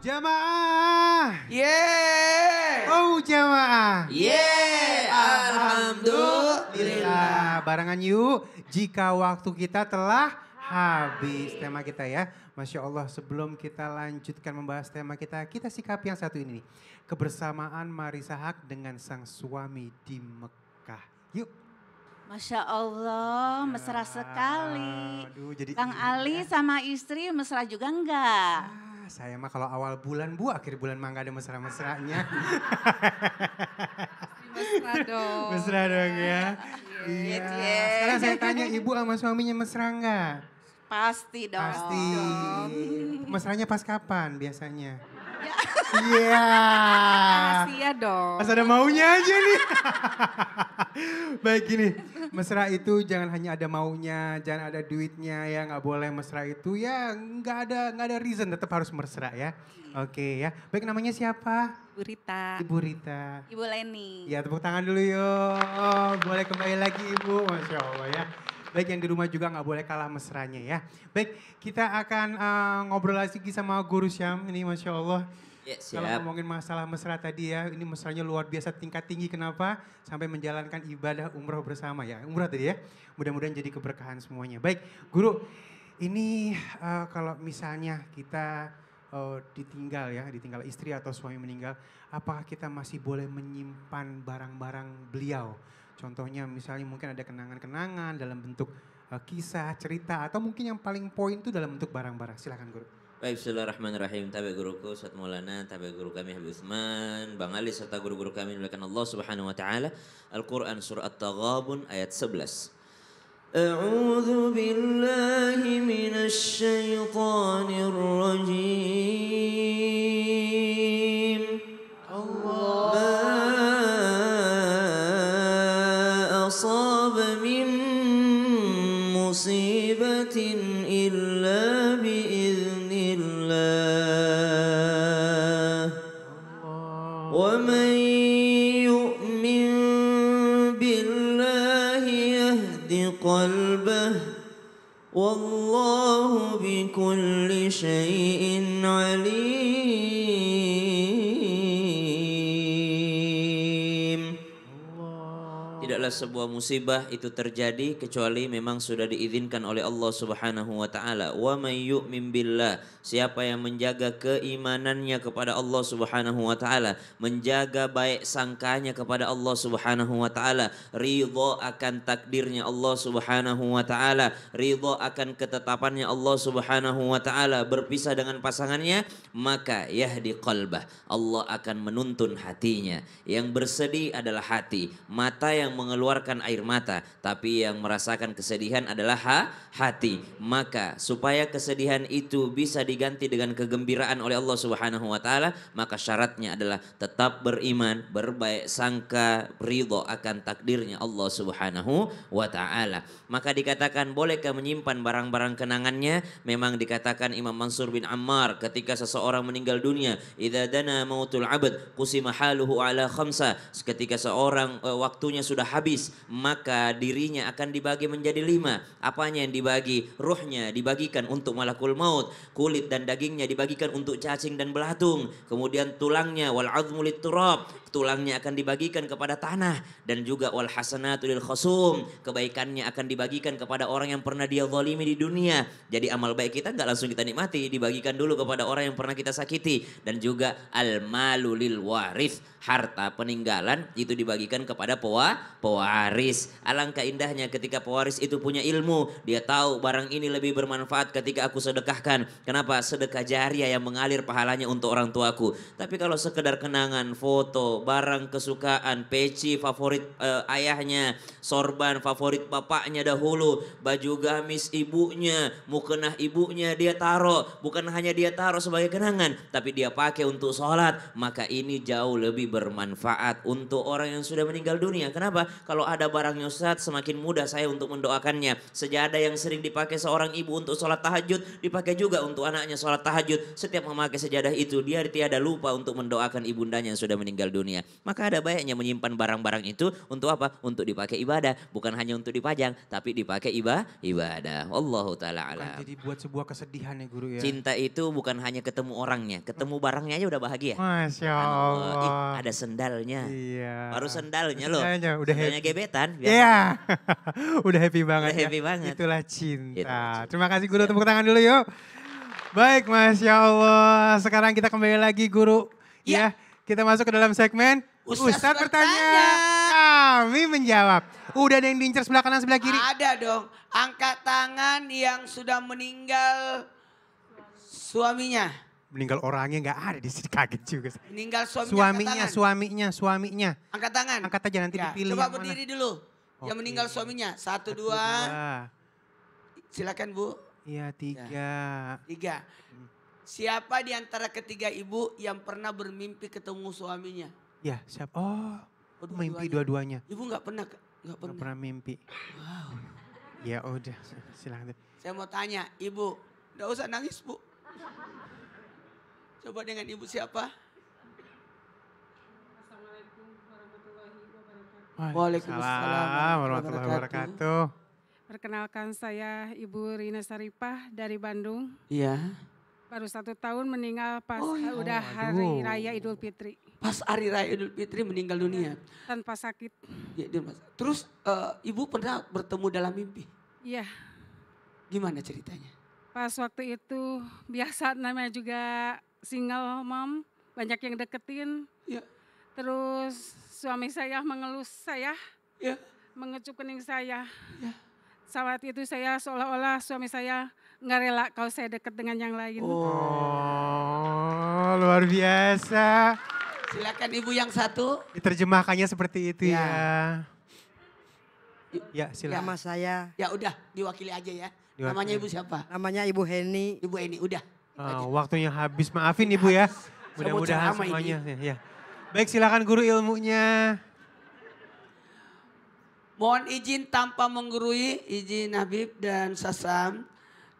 Jamaah. Yeay. Oh jamaah. Yeay. Alhamdulillah. Barengan yuk. Jika waktu kita telah habis. Tema kita ya. Masya Allah, sebelum kita lanjutkan membahas tema kita sikapi yang satu ini nih. Kebersamaan Marissa Haque dengan sang suami di Mekah. Yuk. Masya Allah, mesra sekali. Aduh, jadi Bang iya. Ali sama istri mesra juga enggak? Saya mah kalau awal bulan Bu, akhir bulan mah gak ada mesra-mesranya. Mesra dong. Mesra dong ya. Iya. Sekarang saya tanya Ibu sama suaminya mesra enggak? Pasti dong. Pasti. Mesranya pas kapan biasanya? Iya. Rahasia dong. Pas ada maunya aja nih. Baik gini, mesra itu jangan hanya ada maunya, jangan ada duitnya ya, nggak boleh mesra itu ya nggak ada reason, tetap harus mesra ya. Oke ya, baik namanya siapa? Bu Rita. Ibu Rita. Ibu Leni. Ya tepuk tangan dulu yuk, boleh kembali lagi Ibu, Masya Allah ya. Baik yang di rumah juga nggak boleh kalah mesranya ya. Baik kita akan ngobrol lagi sama Guru Syam ini Masya Allah. Ya, Kalau ngomongin masalah mesra tadi ya, ini mesranya luar biasa tingkat tinggi. Kenapa? Sampai menjalankan ibadah umroh bersama ya. Umroh tadi ya, mudah-mudahan jadi keberkahan semuanya. Baik, Guru, ini kalau misalnya kita ditinggal istri atau suami meninggal, apakah kita masih boleh menyimpan barang-barang beliau? Contohnya misalnya mungkin ada kenangan-kenangan dalam bentuk kisah, cerita, atau mungkin yang paling poin itu dalam bentuk barang-barang. Silakan Guru. Baik, bismillahirrahmanirrahim. Tabi guruku, Ustaz Maulana, tabi guru kami Habib Utsman, Bang Ali serta guru-guru kami dimuliakan Allah Subhanahu wa taala. Al-Qur'an surah At-Taghabun ayat 11. A'udzu billahi minasy syaithanir rajim. Allah ma asaba min musibatin illa ومن يؤمن بالله يهد قلبه والله بكل شيء عليم. Tidaklah sebuah musibah itu terjadi kecuali memang sudah diizinkan oleh Allah Subhanahu wa taala. Wa may yu'min billah, siapa yang menjaga keimanannya kepada Allah Subhanahu wa taala, menjaga baik sangkanya kepada Allah Subhanahu wa taala, ridha akan takdirnya Allah Subhanahu wa taala, ridha akan ketetapannya Allah Subhanahu wa taala, berpisah dengan pasangannya, maka yahdi qalbah, Allah akan menuntun hatinya. Yang bersedih adalah hati, mata yang mengeluarkan air mata, tapi yang merasakan kesedihan adalah hati. Maka supaya kesedihan itu bisa diganti dengan kegembiraan oleh Allah Subhanahu wa taala, maka syaratnya adalah tetap beriman, berbaik sangka, ridha akan takdirnya Allah Subhanahu wa taala. Maka dikatakan bolehkah menyimpan barang-barang kenangannya? Memang dikatakan Imam Mansur bin Ammar ketika seseorang meninggal dunia, idza dana mautul abd qusima haluhu ala khamsa, ketika seorang waktunya sudah habis, maka dirinya akan dibagi menjadi 5. Apanya yang dibagi? Ruhnya dibagikan untuk malakul maut, kulit dan dagingnya dibagikan untuk cacing dan belatung, kemudian tulangnya wal azmu litturab, tulangnya akan dibagikan kepada tanah, dan juga wal hasanatu lil khusum, kebaikannya akan dibagikan kepada orang yang pernah dia zalimi di dunia. Jadi amal baik kita enggak langsung kita nikmati, dibagikan dulu kepada orang yang pernah kita sakiti. Dan juga al malu lil warith, harta peninggalan itu dibagikan kepada pewaris. Alangkah indahnya ketika pewaris itu punya ilmu, dia tahu barang ini lebih bermanfaat ketika aku sedekahkan. Kenapa? Sedekah jariah yang mengalir pahalanya untuk orang tuaku. Tapi kalau sekedar kenangan, foto, barang kesukaan, peci favorit ayahnya, sorban favorit bapaknya dahulu, baju gamis ibunya, mukena ibunya dia taruh, bukan hanya dia taruh sebagai kenangan, tapi dia pakai untuk sholat, maka ini jauh lebih bermanfaat untuk orang yang sudah meninggal dunia. Kenapa? Kalau ada barangnya Ustaz, semakin mudah saya untuk mendoakannya. Sejadah yang sering dipakai seorang ibu untuk sholat tahajud, dipakai juga untuk anaknya sholat tahajud. Setiap memakai sejadah itu, dia tiada lupa untuk mendoakan ibundanya yang sudah meninggal dunia. dunia. Maka ada baiknya menyimpan barang-barang itu untuk apa? Untuk dipakai ibadah. Bukan hanya untuk dipajang, tapi dipakai ibadah. Wallahu ta'ala Bukan alam. jadi buat sebuah kesedihan ya guru ya. Cinta itu bukan hanya ketemu orangnya, ketemu barangnya aja udah bahagia. Masya Subhanallah. Ih, Allah. ada sendalnya. Iya. Baru sendalnya loh. Sendalnya udah Sendalnya happy. gebetan. biasa. Iya. Udah happy banget Udah ya. happy banget. Itulah cinta. Itulah cinta. Terima kasih guru, tepuk tangan dulu yuk. Baik, Masya Allah. Sekarang kita kembali lagi guru. Ya, kita masuk ke dalam segmen Ustadz bertanya. Kami menjawab. Udah ada yang diincar sebelah kanan sebelah kiri? Ada dong. Angkat tangan yang sudah meninggal suaminya. Meninggal orangnya nggak ada di sini, kaget juga. Meninggal suaminya. Suaminya, angkat tangan. suaminya. Angkat tangan. Angkat aja nanti Ya, dipilih coba yang mana. berdiri dulu. Yang Oke. meninggal suaminya. Satu, Satu, dua. Silakan Bu. Iya, 3. Tiga. Siapa di antara ketiga ibu yang pernah bermimpi ketemu suaminya? Ya, siapa? Oh, Oh, mimpi dua-duanya. dua-duanya. Ibu nggak pernah. Nggak Nggak pernah. pernah mimpi. Ya udah, silakan. Saya mau tanya, Ibu, nggak usah nangis Bu. Coba dengan Ibu siapa? Waalaikumsalam warahmatullahi wabarakatuh. Perkenalkan saya Ibu Rina Saripah dari Bandung. Iya. Baru 1 tahun meninggal pas Oh, iya. udah Oh, hari aduh. raya Idul Fitri. Pas hari raya Idul Fitri meninggal dunia. Tanpa sakit. Ya, terus Ibu pernah bertemu dalam mimpi? Iya, Gimana ceritanya? pas waktu itu biasa namanya juga single mom. Banyak yang deketin. Ya, Terus suami saya mengelus saya, ya, mengecup kening saya. ya. Saat itu saya seolah-olah suami saya nggak rela kalau saya dekat dengan yang lain. Oh, luar biasa. Silakan Ibu yang satu. Diterjemahkannya seperti itu Ya. ya. Ya, silakan. Nama saya, Ya udah, diwakili aja ya. Diwakili. Namanya Ibu siapa? namanya Ibu Heni. Ibu Eni, udah. Waktunya habis, maafin Ibu ya. Saya mau Mudah-mudahan ceramah semuanya. Ya. Baik, silakan guru ilmunya. Mohon izin tanpa menggurui, izin Habib dan Sasam.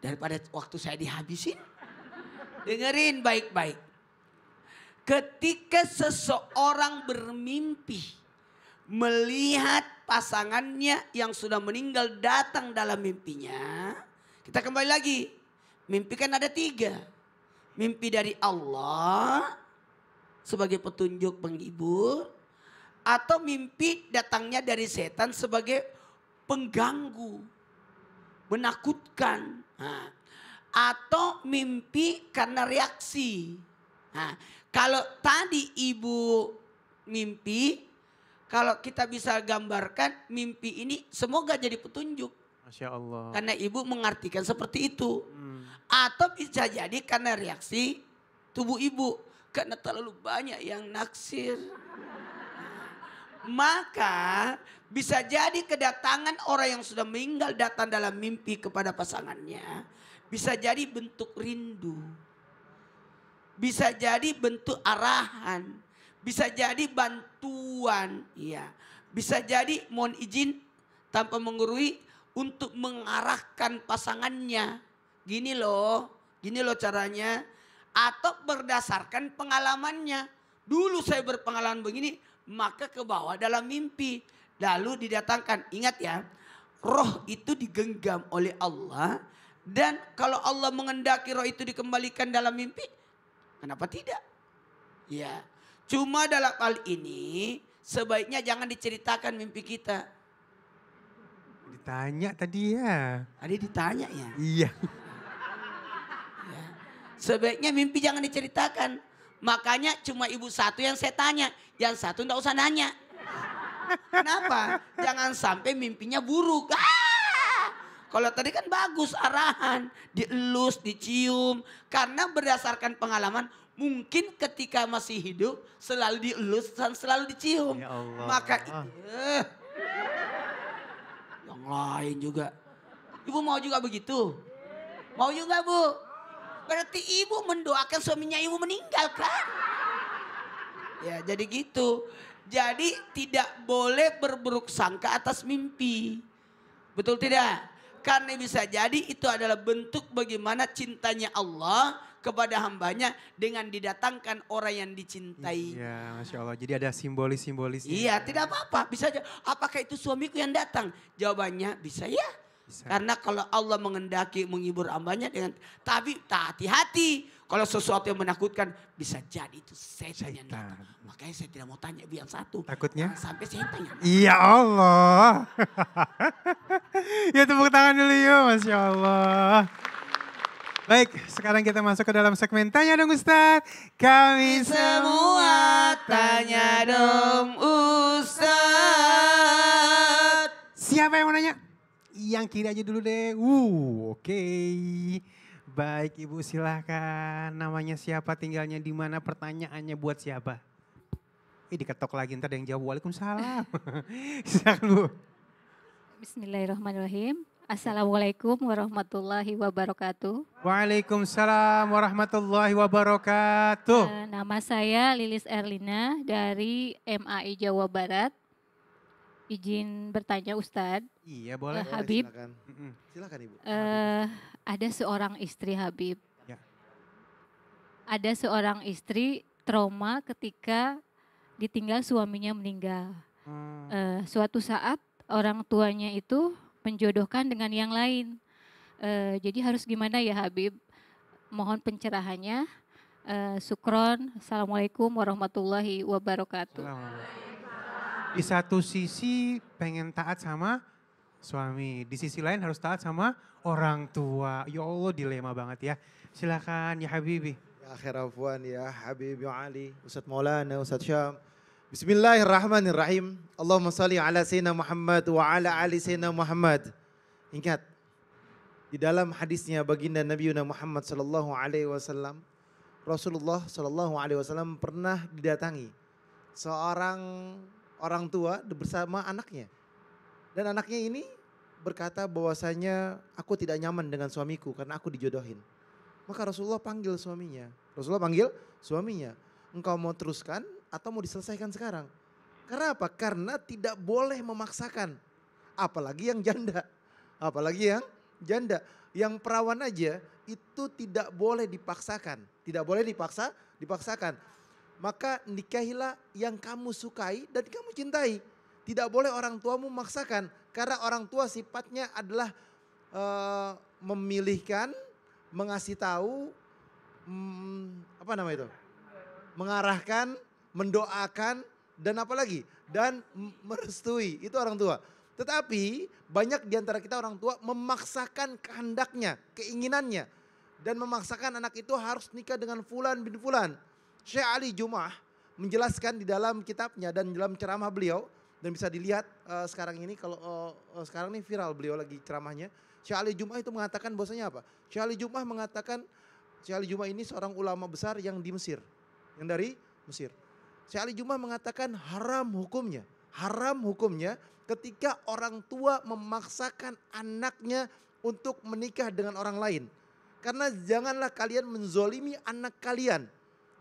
Daripada waktu saya dihabisin. Dengerin baik-baik. Ketika seseorang bermimpi melihat pasangannya yang sudah meninggal datang dalam mimpinya. Kita kembali lagi. Mimpi kan ada 3. Mimpi dari Allah sebagai petunjuk penghibur. Atau mimpi datangnya dari setan sebagai pengganggu. Menakutkan. Nah, atau mimpi karena reaksi. Nah, kalau tadi ibu mimpi, kalau kita bisa gambarkan mimpi ini semoga jadi petunjuk. Masya Allah. Karena ibu mengartikan seperti itu. Hmm. Atau bisa jadi karena reaksi tubuh ibu. Karena terlalu banyak yang naksir. Maka bisa jadi kedatangan orang yang sudah meninggal datang dalam mimpi kepada pasangannya. Bisa jadi bentuk rindu. Bisa jadi bentuk arahan. Bisa jadi bantuan. Ya. Bisa jadi mohon izin tanpa menggurui untuk mengarahkan pasangannya. Gini loh caranya. Atau berdasarkan pengalamannya. Dulu saya berpengalaman begini, maka ke bawah dalam mimpi. Lalu didatangkan, ingat ya, roh itu digenggam oleh Allah. Dan kalau Allah mengendaki roh itu dikembalikan dalam mimpi, kenapa tidak? Ya, cuma dalam hal ini sebaiknya jangan diceritakan mimpi kita. Ditanya tadi ya. Tadi ditanya ya. Iya. Sebaiknya mimpi jangan diceritakan. Makanya cuma ibu satu yang saya tanya. Yang satu enggak usah nanya. Kenapa? Jangan sampai mimpinya buruk. Kalau tadi kan bagus arahan. Dielus, dicium. Karena berdasarkan pengalaman. Mungkin ketika masih hidup selalu dielus dan selalu dicium. Ya Allah. Maka yang lain juga. Ibu mau juga begitu? Mau juga Bu? Berarti ibu mendoakan suaminya ibu meninggal kan? Ya jadi gitu. Jadi tidak boleh berburuk sangka atas mimpi. Betul tidak? Karena bisa jadi itu adalah bentuk bagaimana cintanya Allah kepada hambanya dengan didatangkan orang yang dicintai. Iya, Masya Allah. Jadi ada simbolis-simbolisnya. Iya, tidak apa-apa. Bisa aja. Apakah itu suamiku yang datang? Jawabannya bisa ya. Bisa. Karena kalau Allah mengendaki menghibur hambanya dengan, tapi hati-hati. Kalau sesuatu yang menakutkan bisa jadi itu setan yang datang. Makanya saya tidak mau tanya yang satu. Takutnya? Jangan sampai setan yang datang. Iya Allah. Ya tepuk tangan dulu yuk, Masya Allah. Baik, sekarang kita masuk ke dalam segmen Tanya Dong Ustadz. Kami semua tanya dong Ustaz. Siapa yang mau nanya? Yang kiri aja dulu deh. Oke. Baik Ibu silahkan. Namanya siapa, tinggalnya di mana, pertanyaannya buat siapa? Diketok lagi ntar ada yang jawab Waalaikumsalam. Silakan Bu. Bismillahirrahmanirrahim. Assalamualaikum warahmatullahi wabarakatuh. Waalaikumsalam warahmatullahi wabarakatuh. Nama saya Lilis Erlina dari MAI Jawa Barat. Izin bertanya Ustadz. Iya boleh. Habib. Silakan. Silakan Ibu. Ada seorang istri Habib. Ya. Ada seorang istri trauma ketika ditinggal suaminya meninggal. Suatu saat orang tuanya itu menjodohkan dengan yang lain. Jadi harus gimana ya Habib? Mohon pencerahannya. Sukron. Assalamualaikum warahmatullahi wabarakatuh. Di satu sisi pengen taat sama suami. Di sisi lain harus taat sama orang tua. Ya Allah dilema banget ya. Silakan ya Habibi. Ya akhir afwan ya Habib ya Ali. Ustadz Maulana, Ustadz Syam. Bismillahirrahmanirrahim. Allahumma salli ala Sayyidina Muhammad wa ala ali Sayyidina Muhammad. Ingat, di dalam hadisnya baginda Nabi Muhammad sallallahu alaihi wasallam, Rasulullah sallallahu alaihi wasallam pernah didatangi seorang orang tua bersama anaknya. Dan anaknya ini berkata bahwasanya aku tidak nyaman dengan suamiku karena aku dijodohin. Maka Rasulullah panggil suaminya. Rasulullah panggil suaminya. Engkau mau teruskan atau mau diselesaikan sekarang? Karena apa? Karena tidak boleh memaksakan. Apalagi yang janda. Apalagi yang janda. Yang perawan aja itu tidak boleh dipaksakan. Tidak boleh dipaksakan. Maka nikahilah yang kamu sukai dan kamu cintai. Tidak boleh orang tuamu memaksakan. Karena orang tua sifatnya adalah memilihkan, mengasih tahu, mengarahkan, mendoakan, dan apa lagi? Dan merestui, itu orang tua. Tetapi banyak di antara kita orang tua memaksakan kehendaknya, keinginannya. Dan memaksakan anak itu harus nikah dengan fulan bin fulan. Syekh Ali Jum'ah menjelaskan di dalam kitabnya dan dalam ceramah beliau. Dan bisa dilihat sekarang ini, kalau sekarang ini viral beliau lagi ceramahnya. Syekh Ali Jum'ah itu mengatakan bahwasanya apa? Syekh Ali Jum'ah mengatakan, Syekh Ali Jum'ah ini seorang ulama besar yang di Mesir. Yang dari Mesir. Syekh Ali Jum'ah mengatakan haram hukumnya ketika orang tua memaksakan anaknya untuk menikah dengan orang lain. Karena janganlah kalian menzolimi anak kalian.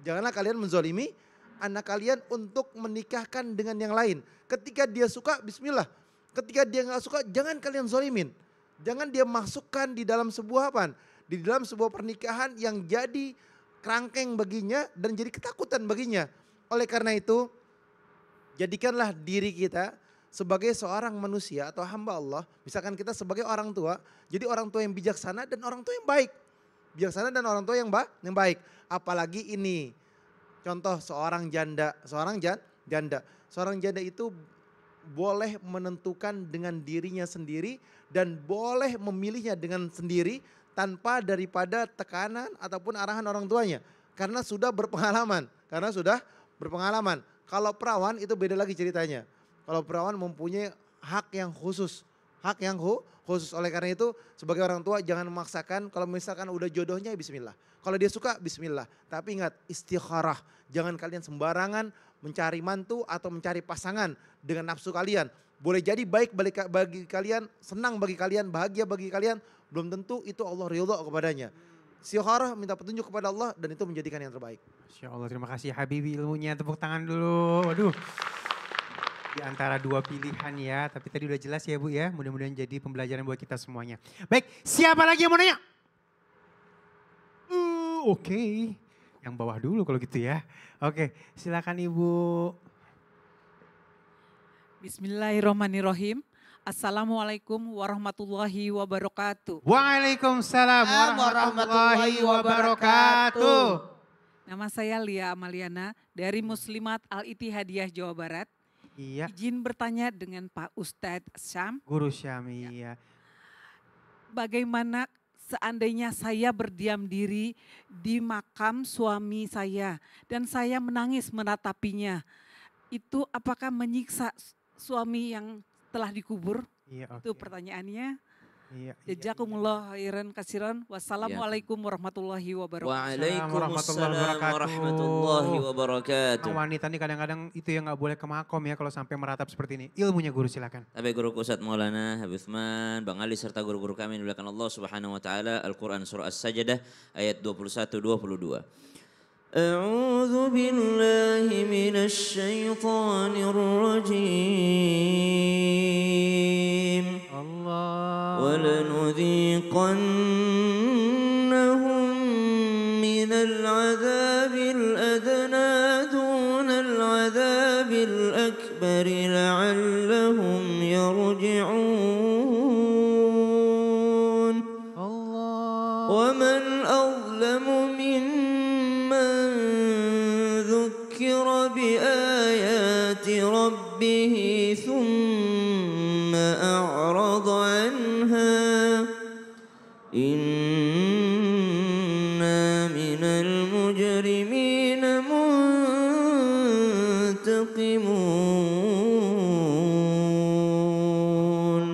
Janganlah kalian menzolimi anak kalian untuk menikahkan dengan yang lain. Ketika dia suka, bismillah. Ketika dia nggak suka, jangan kalian zolimin. Jangan dia masukkan di dalam sebuah apa? Di dalam sebuah pernikahan yang jadi kerangkeng baginya dan jadi ketakutan baginya. Oleh karena itu, jadikanlah diri kita sebagai seorang manusia atau hamba Allah. Misalkan kita sebagai orang tua, jadi orang tua yang bijaksana dan orang tua yang baik. Bijaksana dan orang tua yang baik. Apalagi ini, contoh seorang janda. Seorang janda itu boleh menentukan dengan dirinya sendiri dan boleh memilihnya dengan sendiri tanpa daripada tekanan ataupun arahan orang tuanya. Karena sudah berpengalaman. Kalau perawan itu beda lagi ceritanya. Kalau perawan mempunyai hak yang khusus. Oleh karena itu sebagai orang tua jangan memaksakan. Kalau misalkan udah jodohnya bismillah. Kalau dia suka bismillah. Tapi ingat istikharah. Jangan kalian sembarangan mencari mantu atau mencari pasangan dengan nafsu kalian. Boleh jadi baik bagi kalian, senang bagi kalian, bahagia bagi kalian. Belum tentu itu Allah ridha kepadanya. Istikharah, minta petunjuk kepada Allah dan itu menjadikan yang terbaik. Masya Allah, terima kasih Habibi ilmunya. Tepuk tangan dulu. Waduh. di antara dua pilihan ya. Tapi tadi udah jelas ya Bu ya. Mudah-mudahan jadi pembelajaran buat kita semuanya. Baik, siapa lagi yang mau nanya? Oke. Yang bawah dulu kalau gitu ya. Oke, silakan Ibu. Bismillahirrahmanirrahim. Assalamualaikum warahmatullahi wabarakatuh. Waalaikumsalam warahmatullahi wabarakatuh. Nama saya Lia Amaliana dari Muslimat Al-Ittihadiyah Jawa Barat. Iya, Izin bertanya dengan Pak Ustadz Syam, Guru Syami ya. bagaimana seandainya saya berdiam diri di makam suami saya dan saya menangis menatapinya, itu apakah menyiksa suami yang telah dikubur? Iya, Itu oke. pertanyaannya. Iya, Jazakumullah khairan kasiran. Wassalamualaikum warahmatullahi wabarakatuh. Waalaikumsalam warahmatullahi warahmatullahi Emang wabarakatuh. wanita nih kadang-kadang itu yang nggak boleh ke makom ya kalau sampai meratap seperti ini. Ilmunya Guru silakan. Tapi guru Ustaz Maulana Habib Utsman, Bang Ali serta guru-guru kami yang dimuliakan Allah Subhanahu wa taala, Al-Qur'an surah As-Sajdah ayat 21 22. A'udzu billahi minasy syaithanir rajim. Allah. ولنذيقنهم من العذاب الأدنى دون العذاب الأكبر لعلهم يرجعون Allah. ومن أظلم ممن ذكر بآيات ربه ثم أعرض عنها إنا من المجرمين منتقمون.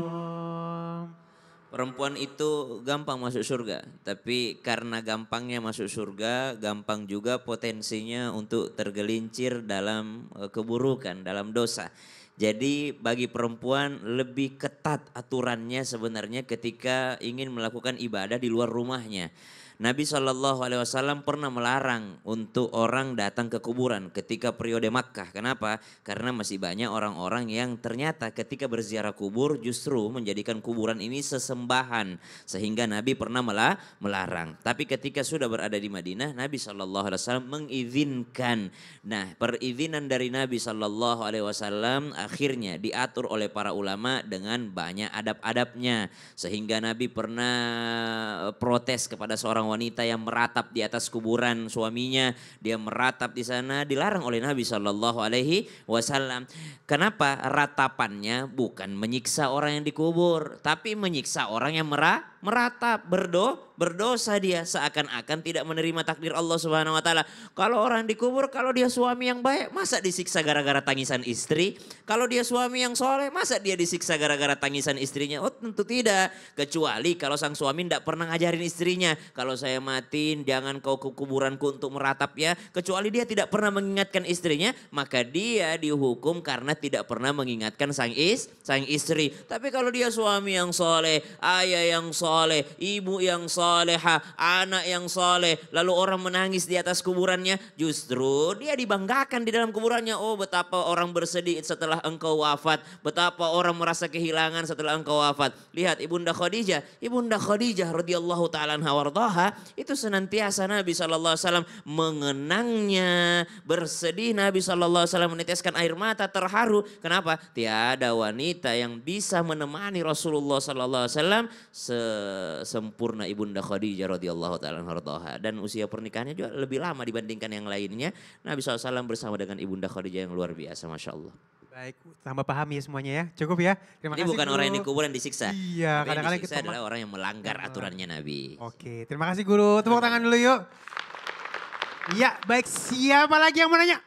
Perempuan itu gampang masuk surga, tapi karena gampangnya masuk surga, gampang juga potensinya untuk tergelincir dalam keburukan, dalam dosa. Jadi bagi perempuan lebih ketat aturannya sebenarnya ketika ingin melakukan ibadah di luar rumahnya. Nabi SAW pernah melarang untuk orang datang ke kuburan ketika periode Makkah. Kenapa? Karena masih banyak orang-orang yang ternyata ketika berziarah kubur justru menjadikan kuburan ini sesembahan. Sehingga Nabi pernah melarang. Tapi ketika sudah berada di Madinah, Nabi SAW mengizinkan. Nah, perizinan dari Nabi SAW akhirnya diatur oleh para ulama dengan banyak adab-adabnya. Sehingga Nabi pernah protes kepada seorang wanita yang meratap di atas kuburan suaminya, dia meratap di sana, dilarang oleh Nabi SAW. Kenapa? Ratapannya bukan menyiksa orang yang dikubur, tapi menyiksa orang yang meratap, berdosa dia, seakan-akan tidak menerima takdir Allah Subhanahu wa taala. Kalau orang dikubur, kalau dia suami yang baik, masa disiksa gara-gara tangisan istri? Kalau dia suami yang soleh, masa dia disiksa gara-gara tangisan istrinya? Oh, tentu tidak. Kecuali kalau sang suami tidak pernah ngajarin istrinya, kalau saya matiin jangan kau ke kuburanku untuk meratap ya. Kecuali dia tidak pernah mengingatkan istrinya, maka dia dihukum karena tidak pernah mengingatkan sang istri. Tapi kalau dia suami yang soleh, ayah yang soleh, ibu yang soleha, anak yang soleh, lalu orang menangis di atas kuburannya, justru dia dibanggakan di dalam kuburannya. Oh, betapa orang bersedih setelah engkau wafat, betapa orang merasa kehilangan setelah engkau wafat. Lihat Ibunda Khadijah radhiyallahu taala anha wardaha, itu senantiasa Nabi SAW mengenangnya, bersedih, Nabi SAW meneteskan air mata terharu. Kenapa? Tiada wanita yang bisa menemani Rasulullah SAW sempurna Ibunda Khadijah radhiyallahu taala anha wardaha. Dan usia pernikahannya juga lebih lama dibandingkan yang lainnya. Nabi SAW bersama dengan Ibunda Khadijah yang luar biasa, Masya Allah. Baik, tambah paham ya semuanya ya. Cukup ya. Terima Ini kasih. bukan Guru. orang yang dikubur yang disiksa. Iya, Tapi kadang-kadang yang disiksa adalah orang yang melanggar aturannya Nabi. Oke, terima kasih Guru. Tepuk tangan dulu yuk. Iya, baik. Siapa lagi yang mau nanya?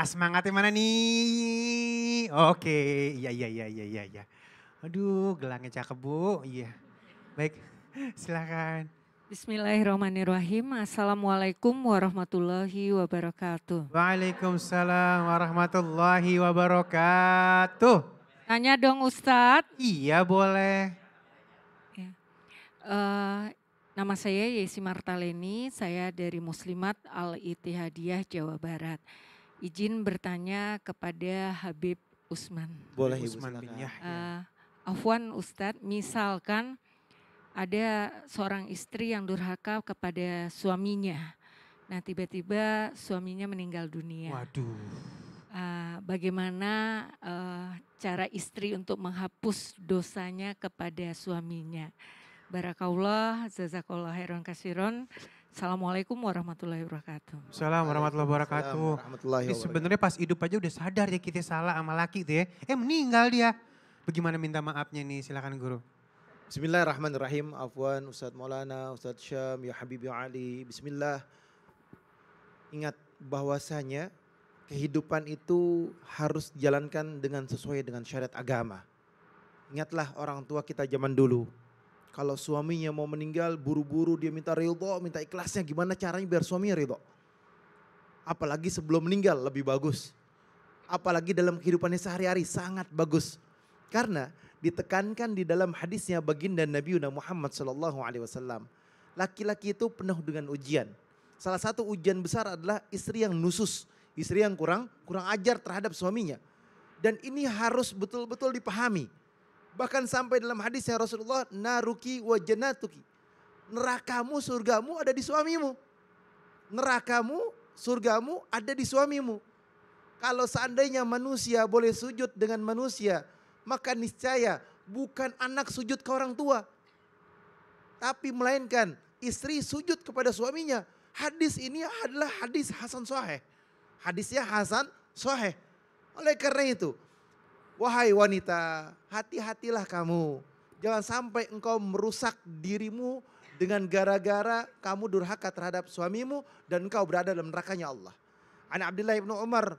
Semangatnya mana nih? Oke, iya. Aduh, gelangnya cakep Bu. Iya. Baik, silakan. Bismillahirrahmanirrahim. Assalamualaikum warahmatullahi wabarakatuh. Waalaikumsalam warahmatullahi wabarakatuh. Tanya dong Ustadz. Iya boleh. Nama saya Yesi Martaleni, saya dari Muslimat Al-Ittihadiyah Jawa Barat. Izin bertanya kepada Habib Usman. Boleh Ibu, Usman bin silakan. Yahya. Afwan Ustadz, misalkan ada seorang istri yang durhaka kepada suaminya. Nah tiba-tiba suaminya meninggal dunia. Waduh. Bagaimana cara istri untuk menghapus dosanya kepada suaminya. Barakallah, jazakallah khairan kasiron. Assalamualaikum warahmatullahi wabarakatuh. Assalamualaikum warahmatullahi wabarakatuh. Assalamualaikum warahmatullahi Ini wabarakatuh. sebenarnya pas hidup aja udah sadar ya kita salah sama laki itu ya. Meninggal dia. Bagaimana minta maafnya nih, silakan guru. Bismillahirrahmanirrahim. Afwan Ustadz Maulana, Ustadz Syam, ya Habibi Ali. Bismillah. Ingat bahwasanya kehidupan itu harus dijalankan dengan sesuai dengan syariat agama. Ingatlah orang tua kita zaman dulu. Kalau suaminya mau meninggal, buru-buru dia minta ridho, minta ikhlasnya. Gimana caranya biar suaminya ridho? Apalagi sebelum meninggal lebih bagus. Apalagi dalam kehidupannya sehari-hari sangat bagus. Karena ditekankan di dalam hadisnya baginda Nabi Muhammad SAW. Laki-laki itu penuh dengan ujian. Salah satu ujian besar adalah istri yang nusus. Istri yang kurang ajar terhadap suaminya. Dan ini harus betul-betul dipahami. Bahkan sampai dalam hadisnya Rasulullah, naruki wa jannatuki. Nerakamu, surgamu ada di suamimu. Nerakamu, surgamu ada di suamimu. Kalau seandainya manusia boleh sujud dengan manusia, maka niscaya bukan anak sujud ke orang tua. Tapi melainkan istri sujud kepada suaminya. Hadis ini adalah hadis Hasan Sahih. Hadisnya Hasan Sahih. Oleh karena itu, wahai wanita, hati-hatilah kamu. Jangan sampai engkau merusak dirimu dengan gara-gara kamu durhaka terhadap suamimu dan engkau berada dalam nerakanya Allah. An Abdullah bin Umar,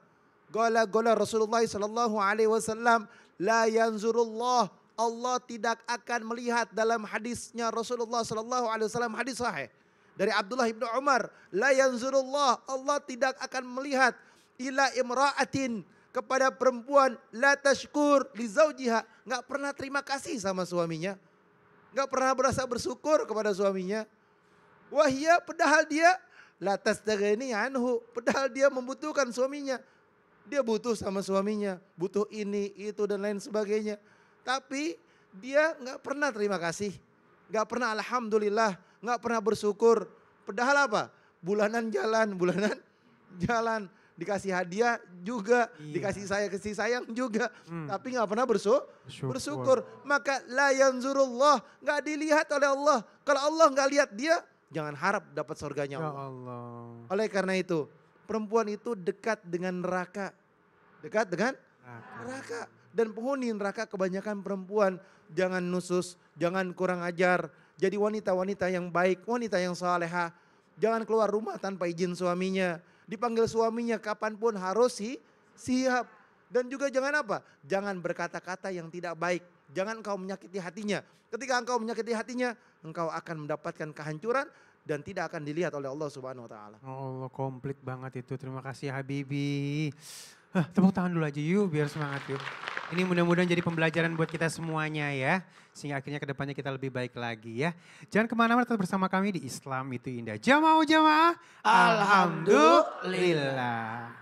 qala Rasulullah sallallahu alaihi wasallam, la yanzurullah, Allah tidak akan melihat, dalam hadisnya Rasulullah sallallahu alaihi wasallam, hadis sahih dari Abdullah bin Umar, la yanzurullah, Allah tidak akan melihat ila imra'atin, kepada perempuan la tashkur li zaujiha, enggak pernah terima kasih sama suaminya, enggak pernah berasa bersyukur kepada suaminya. Wahia, padahal dia la tastaghni anhu, padahal dia membutuhkan suaminya. Dia butuh sama suaminya, butuh ini, itu dan lain sebagainya. Tapi dia enggak pernah terima kasih, enggak pernah alhamdulillah, enggak pernah bersyukur. Padahal apa? Bulanan jalan. Dikasih hadiah juga, dikasih kasih sayang juga, tapi nggak pernah bersyukur. Maka la yanzurullah, nggak dilihat oleh Allah. Kalau Allah nggak lihat dia, jangan harap dapat surganya Allah. Oleh karena itu, perempuan itu dekat dengan neraka, dan penghuni neraka kebanyakan perempuan. Jangan nusus, jangan kurang ajar. Jadi wanita-wanita yang baik, wanita yang salehah. Jangan keluar rumah tanpa izin suaminya. Dipanggil suaminya kapanpun harus siap. Dan juga jangan apa? Jangan berkata-kata yang tidak baik. Jangan engkau menyakiti hatinya. Ketika engkau menyakiti hatinya, engkau akan mendapatkan kehancuran dan tidak akan dilihat oleh Allah Subhanahu wa taala. Allah, komplit banget itu. Terima kasih Habibi. Tepuk tangan dulu aja yuk biar semangat yuk. Ini mudah-mudahan jadi pembelajaran buat kita semuanya ya. Sehingga akhirnya kedepannya kita lebih baik lagi ya. Jangan kemana-mana, tetap bersama kami di Islam Itu Indah. Jamaah, Alhamdulillah. Alhamdulillah.